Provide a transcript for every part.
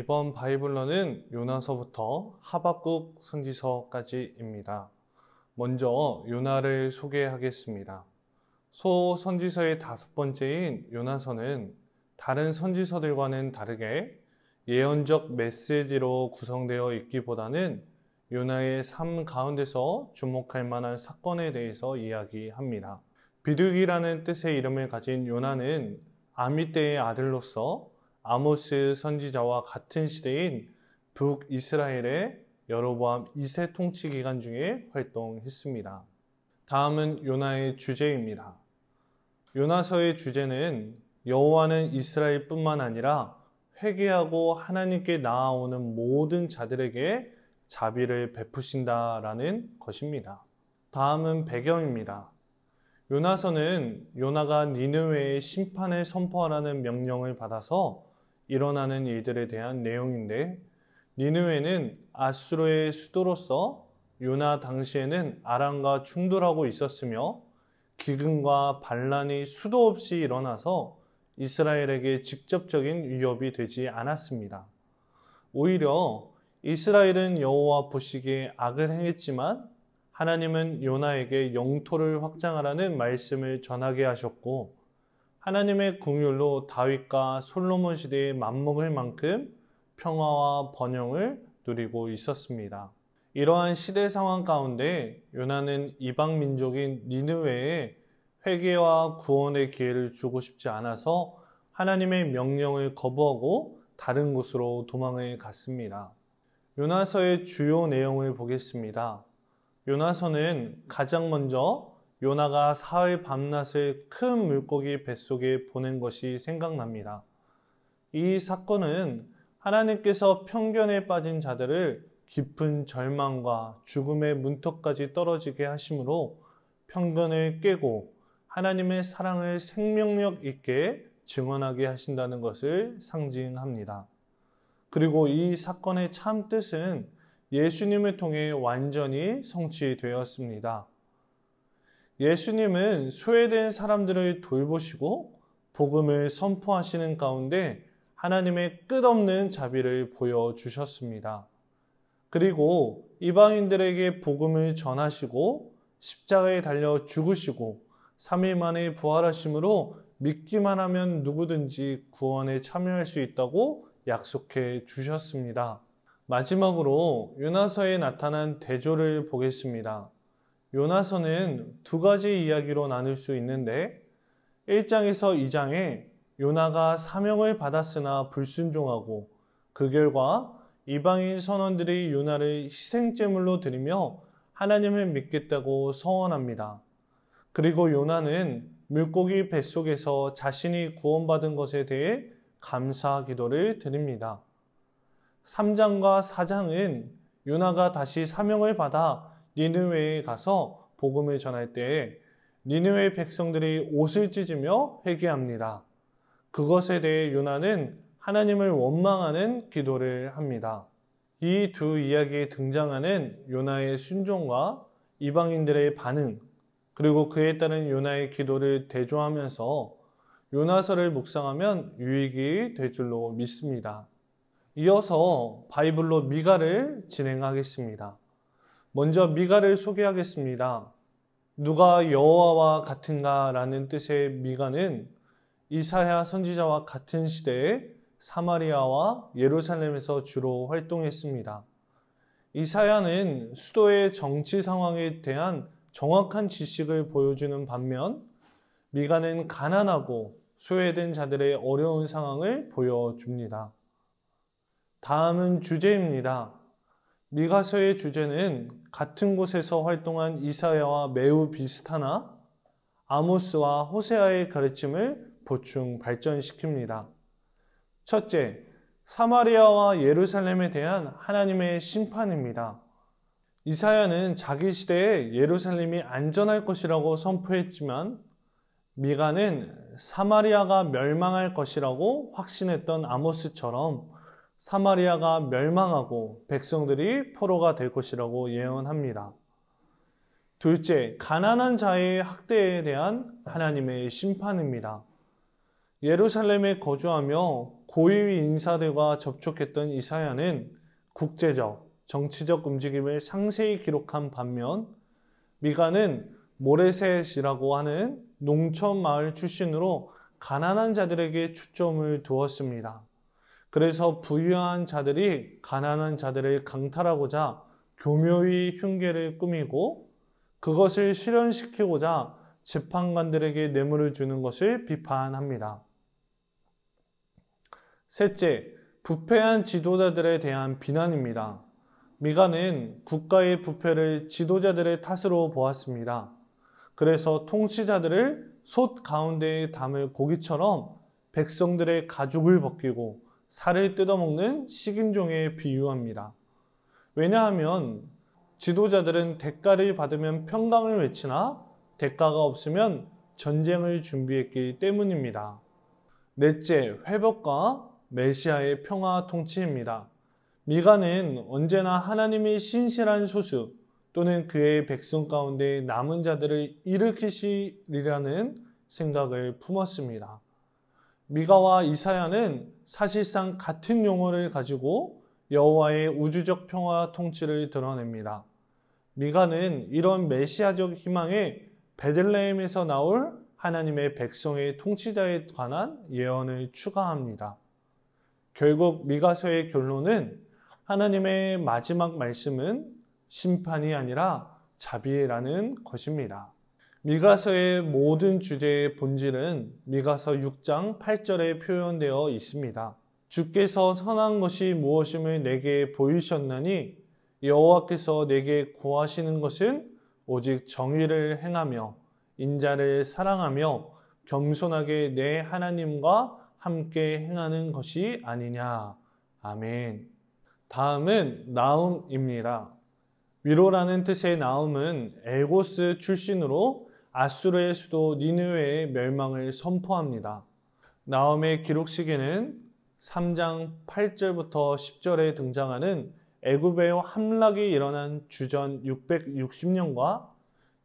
이번 바이블러는 요나서부터 하박국 선지서까지입니다. 먼저 요나를 소개하겠습니다. 소선지서의 5번째인 요나서는 다른 선지서들과는 다르게 예언적 메시지로 구성되어 있기보다는 요나의 삶 가운데서 주목할 만한 사건에 대해서 이야기합니다. 비둘기라는 뜻의 이름을 가진 요나는 아미떼의 아들로서 아모스 선지자와 같은 시대인 북이스라엘의 여로보암 2세 통치 기간 중에 활동했습니다. 다음은 요나의 주제입니다. 요나서의 주제는 여호와는 이스라엘뿐만 아니라 회개하고 하나님께 나아오는 모든 자들에게 자비를 베푸신다라는 것입니다. 다음은 배경입니다. 요나서는 요나가 니느웨의 심판을 선포하라는 명령을 받아서 일어나는 일들에 대한 내용인데, 니느웨는 아수르의 수도로서 요나 당시에는 아람과 충돌하고 있었으며 기근과 반란이 수도 없이 일어나서 이스라엘에게 직접적인 위협이 되지 않았습니다. 오히려 이스라엘은 여호와 보시기에 악을 행했지만 하나님은 요나에게 영토를 확장하라는 말씀을 전하게 하셨고, 하나님의 긍휼로 다윗과 솔로몬 시대에 맞먹을 만큼 평화와 번영을 누리고 있었습니다. 이러한 시대 상황 가운데 요나는 이방 민족인 니느웨에 회개와 구원의 기회를 주고 싶지 않아서 하나님의 명령을 거부하고 다른 곳으로 도망을 갔습니다. 요나서의 주요 내용을 보겠습니다. 요나서는 가장 먼저 요나가 사흘 밤낮을 큰 물고기 뱃속에 보낸 것이 생각납니다. 이 사건은 하나님께서 편견에 빠진 자들을 깊은 절망과 죽음의 문턱까지 떨어지게 하심으로 편견을 깨고 하나님의 사랑을 생명력 있게 증언하게 하신다는 것을 상징합니다. 그리고 이 사건의 참 뜻은 예수님을 통해 완전히 성취되었습니다. 예수님은 소외된 사람들을 돌보시고 복음을 선포하시는 가운데 하나님의 끝없는 자비를 보여주셨습니다. 그리고 이방인들에게 복음을 전하시고 십자가에 달려 죽으시고 3일 만에 부활하심으로 믿기만 하면 누구든지 구원에 참여할 수 있다고 약속해 주셨습니다. 마지막으로 요나서에 나타난 대조를 보겠습니다. 요나서는 두 가지 이야기로 나눌 수 있는데, 1장에서 2장에 요나가 사명을 받았으나 불순종하고 그 결과 이방인 선원들이 요나를 희생제물로 드리며 하나님을 믿겠다고 서원합니다. 그리고 요나는 물고기 뱃속에서 자신이 구원받은 것에 대해 감사 기도를 드립니다. 3장과 4장은 요나가 다시 사명을 받아 니느웨에 가서 복음을 전할 때에 니느웨 백성들이 옷을 찢으며 회개합니다. 그것에 대해 요나는 하나님을 원망하는 기도를 합니다. 이 두 이야기에 등장하는 요나의 순종과 이방인들의 반응, 그리고 그에 따른 요나의 기도를 대조하면서 요나서를 묵상하면 유익이 될 줄로 믿습니다. 이어서 바이블로 미가를 진행하겠습니다. 먼저 미가를 소개하겠습니다. 누가 여호와와 같은가 라는 뜻의 미가는 이사야 선지자와 같은 시대에 사마리아와 예루살렘에서 주로 활동했습니다. 이사야는 수도의 정치 상황에 대한 정확한 지식을 보여주는 반면 미가는 가난하고 소외된 자들의 어려운 상황을 보여줍니다. 다음은 주제입니다. 미가서의 주제는 같은 곳에서 활동한 이사야와 매우 비슷하나 아모스와 호세아의 가르침을 보충 발전시킵니다. 첫째, 사마리아와 예루살렘에 대한 하나님의 심판입니다. 이사야는 자기 시대에 예루살렘이 안전할 것이라고 선포했지만 미가는 사마리아가 멸망할 것이라고 확신했던 아모스처럼 사마리아가 멸망하고 백성들이 포로가 될 것이라고 예언합니다. 둘째, 가난한 자의 학대에 대한 하나님의 심판입니다. 예루살렘에 거주하며 고위 인사들과 접촉했던 이사야는 국제적, 정치적 움직임을 상세히 기록한 반면 미가는 모레셋이라고 하는 농촌 마을 출신으로 가난한 자들에게 초점을 두었습니다. 그래서 부유한 자들이 가난한 자들을 강탈하고자 교묘히 흉계를 꾸미고 그것을 실현시키고자 재판관들에게 뇌물을 주는 것을 비판합니다. 셋째, 부패한 지도자들에 대한 비난입니다. 미가는 국가의 부패를 지도자들의 탓으로 보았습니다. 그래서 통치자들을 솥 가운데에 담을 고기처럼 백성들의 가죽을 벗기고 살을 뜯어먹는 식인종에 비유합니다. 왜냐하면 지도자들은 대가를 받으면 평강을 외치나 대가가 없으면 전쟁을 준비했기 때문입니다. 넷째, 회복과 메시아의 평화 통치입니다. 미가는 언제나 하나님의 신실한 소수 또는 그의 백성 가운데 남은 자들을 일으키시리라는 생각을 품었습니다. 미가와 이사야는 사실상 같은 용어를 가지고 여호와의 우주적 평화 통치를 드러냅니다. 미가는 이런 메시아적 희망에 베들레헴에서 나올 하나님의 백성의 통치자에 관한 예언을 추가합니다. 결국 미가서의 결론은 하나님의 마지막 말씀은 심판이 아니라 자비라는 것입니다. 미가서의 모든 주제의 본질은 미가서 6장 8절에 표현되어 있습니다. 주께서 선한 것이 무엇임을 내게 보이셨나니 여호와께서 내게 구하시는 것은 오직 정의를 행하며 인자를 사랑하며 겸손하게 내 하나님과 함께 행하는 것이 아니냐. 아멘. 다음은 나움입니다. 위로라는 뜻의 나움은 엘고스 출신으로 아수르의 수도 니느웨의 멸망을 선포합니다. 나움의 기록 시기는 3장 8절부터 10절에 등장하는 애굽의 함락이 일어난 주전 660년과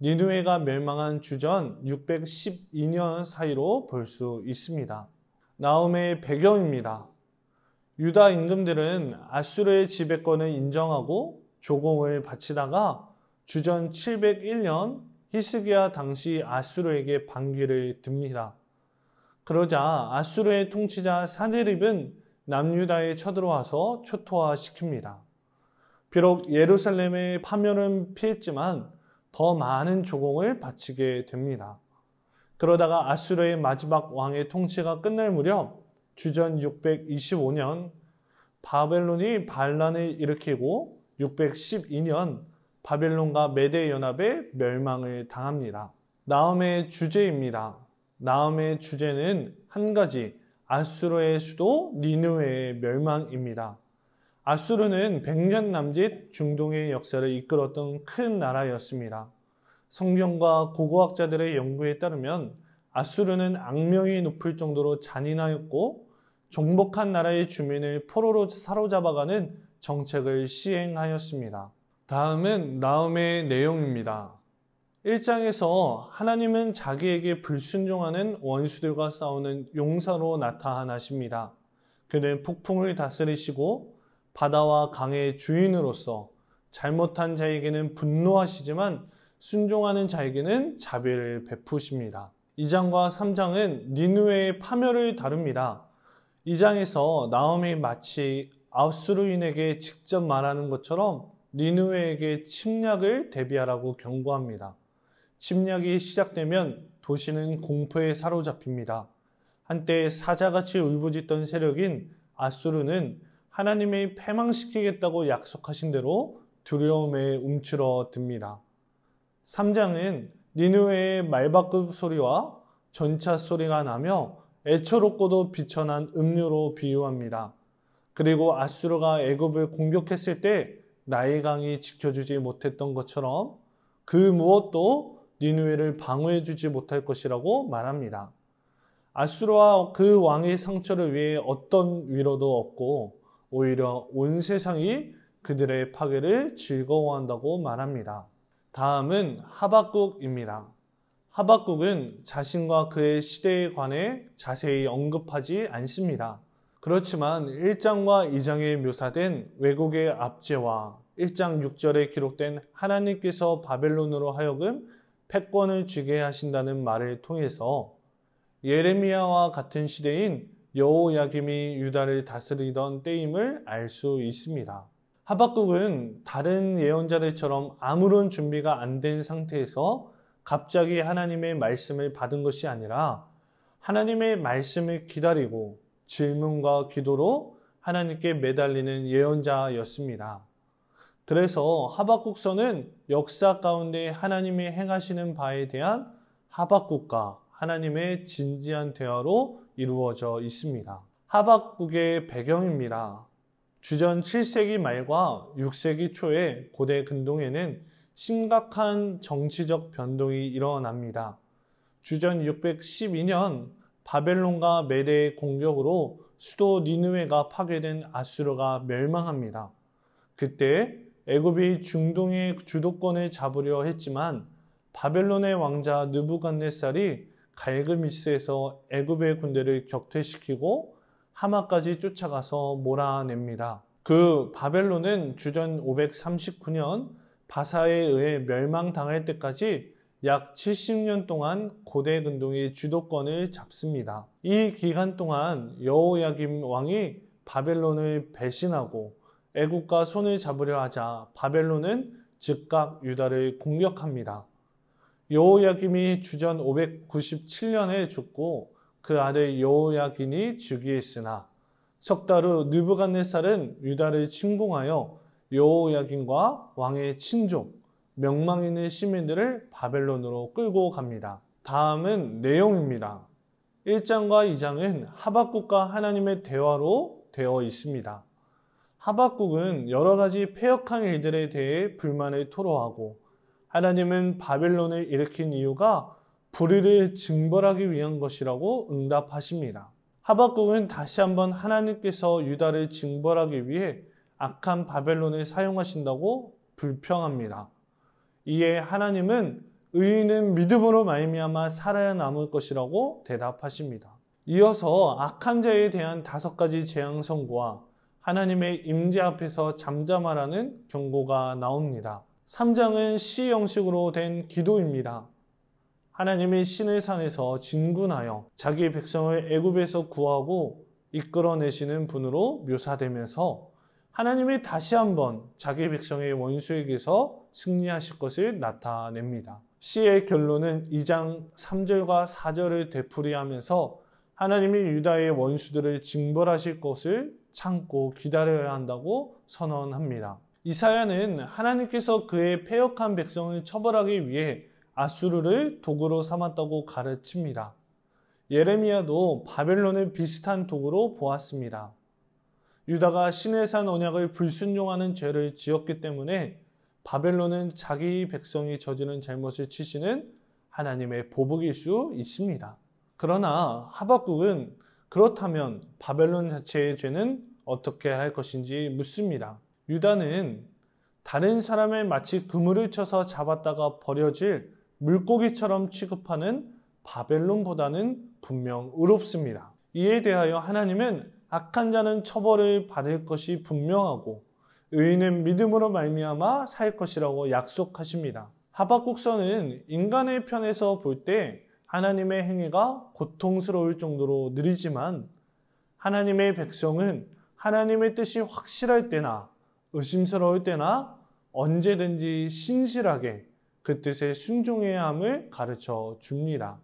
니느웨가 멸망한 주전 612년 사이로 볼 수 있습니다. 나움의 배경입니다. 유다 임금들은 아수르의 지배권을 인정하고 조공을 바치다가 주전 701년 히스기야 당시 아수르에게 반기를 듭니다. 그러자 아수르의 통치자 사네립은 남유다에 쳐들어와서 초토화시킵니다. 비록 예루살렘의 파멸은 피했지만 더 많은 조공을 바치게 됩니다. 그러다가 아수르의 마지막 왕의 통치가 끝날 무렵 주전 625년 바벨론이 반란을 일으키고 612년 바벨론과 메대 연합의 멸망을 당합니다. 나움의 주제입니다. 나움의 주제는 한 가지, 아수르의 수도 니느웨의 멸망입니다. 아수르는 100년 남짓 중동의 역사를 이끌었던 큰 나라였습니다. 성경과 고고학자들의 연구에 따르면 아수르는 악명이 높을 정도로 잔인하였고 정복한 나라의 주민을 포로로 사로잡아가는 정책을 시행하였습니다. 다음은 나움의 내용입니다. 1장에서 하나님은 자기에게 불순종하는 원수들과 싸우는 용사로 나타나십니다. 그는 폭풍을 다스리시고 바다와 강의 주인으로서 잘못한 자에게는 분노하시지만 순종하는 자에게는 자비를 베푸십니다. 2장과 3장은 니느웨의 파멸을 다룹니다. 2장에서 나움이 마치 아수르인에게 직접 말하는 것처럼 니느웨에게 침략을 대비하라고 경고합니다. 침략이 시작되면 도시는 공포에 사로잡힙니다. 한때 사자같이 울부짖던 세력인 아수르는 하나님이 패망시키겠다고 약속하신 대로 두려움에 움츠러듭니다. 3장은 니느웨의 말바꿈 소리와 전차 소리가 나며 애처롭고도 비천한 음료로 비유합니다. 그리고 아수르가 애굽을 공격했을 때 나일강이 지켜주지 못했던 것처럼 그 무엇도 니느웨를 방어해주지 못할 것이라고 말합니다. 아수르와 그 왕의 상처를 위해 어떤 위로도 없고 오히려 온 세상이 그들의 파괴를 즐거워한다고 말합니다. 다음은 하박국입니다. 하박국은 자신과 그의 시대에 관해 자세히 언급하지 않습니다. 그렇지만 1장과 2장에 묘사된 왜곡의 압제와 1장 6절에 기록된 하나님께서 바벨론으로 하여금 패권을 쥐게 하신다는 말을 통해서 예레미야와 같은 시대인 여호야김이 유다를 다스리던 때임을 알 수 있습니다. 하박국은 다른 예언자들처럼 아무런 준비가 안 된 상태에서 갑자기 하나님의 말씀을 받은 것이 아니라 하나님의 말씀을 기다리고 질문과 기도로 하나님께 매달리는 예언자였습니다. 그래서 하박국서는 역사 가운데 하나님이 행하시는 바에 대한 하박국과 하나님의 진지한 대화로 이루어져 있습니다. 하박국의 배경입니다. 주전 7세기 말과 6세기 초에 고대 근동에는 심각한 정치적 변동이 일어납니다. 주전 612년 바벨론과 메대의 공격으로 수도 니느웨가 파괴된 아수르가 멸망합니다. 그때 애굽이 중동의 주도권을 잡으려 했지만 바벨론의 왕자 느부갓네살이 갈그미스에서 애굽의 군대를 격퇴시키고 하마까지 쫓아가서 몰아냅니다. 그 바벨론은 주전 539년 바사에 의해 멸망당할 때까지 약 70년 동안 고대 근동의 주도권을 잡습니다. 이 기간 동안 여호야김 왕이 바벨론을 배신하고 애국과 손을 잡으려 하자 바벨론은 즉각 유다를 공격합니다. 여호야김이 주전 597년에 죽고 그 아들 여호야긴이 즉위했으나 석 달 후 느부갓네살은 유다를 침공하여 여호야긴과 왕의 친족, 명망 있는 시민들을 바벨론으로 끌고 갑니다. 다음은 내용입니다. 1장과 2장은 하박국과 하나님의 대화로 되어 있습니다. 하박국은 여러 가지 패역한 일들에 대해 불만을 토로하고 하나님은 바벨론을 일으킨 이유가 불의를 징벌하기 위한 것이라고 응답하십니다. 하박국은 다시 한번 하나님께서 유다를 징벌하기 위해 악한 바벨론을 사용하신다고 불평합니다. 이에 하나님은 의인은 믿음으로 말미암아 살아야 남을 것이라고 대답하십니다. 이어서 악한 자에 대한 5가지 재앙 선고와 하나님의 임재 앞에서 잠잠하라는 경고가 나옵니다. 3장은 시 형식으로 된 기도입니다. 하나님이 시내산에서 진군하여 자기 백성을 애굽에서 구하고 이끌어내시는 분으로 묘사되면서 하나님이 다시 한번 자기 백성의 원수에게서 승리하실 것을 나타냅니다. 시의 결론은 2장 3절과 4절을 되풀이하면서 하나님이 유다의 원수들을 징벌하실 것을 참고 기다려야 한다고 선언합니다. 이사야는 하나님께서 그의 패역한 백성을 처벌하기 위해 아수르를 도구로 삼았다고 가르칩니다. 예레미야도 바벨론을 비슷한 도구로 보았습니다. 유다가 시내산 언약을 불순종하는 죄를 지었기 때문에 바벨론은 자기 백성이 저지른 잘못을 치시는 하나님의 보복일 수 있습니다. 그러나 하박국은 그렇다면 바벨론 자체의 죄는 어떻게 할 것인지 묻습니다. 유다는 다른 사람을 마치 그물을 쳐서 잡았다가 버려질 물고기처럼 취급하는 바벨론보다는 분명 의롭습니다. 이에 대하여 하나님은 악한 자는 처벌을 받을 것이 분명하고 의인은 믿음으로 말미암아 살 것이라고 약속하십니다. 하박국서는 인간의 편에서 볼 때 하나님의 행위가 고통스러울 정도로 느리지만 하나님의 백성은 하나님의 뜻이 확실할 때나 의심스러울 때나 언제든지 신실하게 그 뜻에 순종해야 함을 가르쳐 줍니다.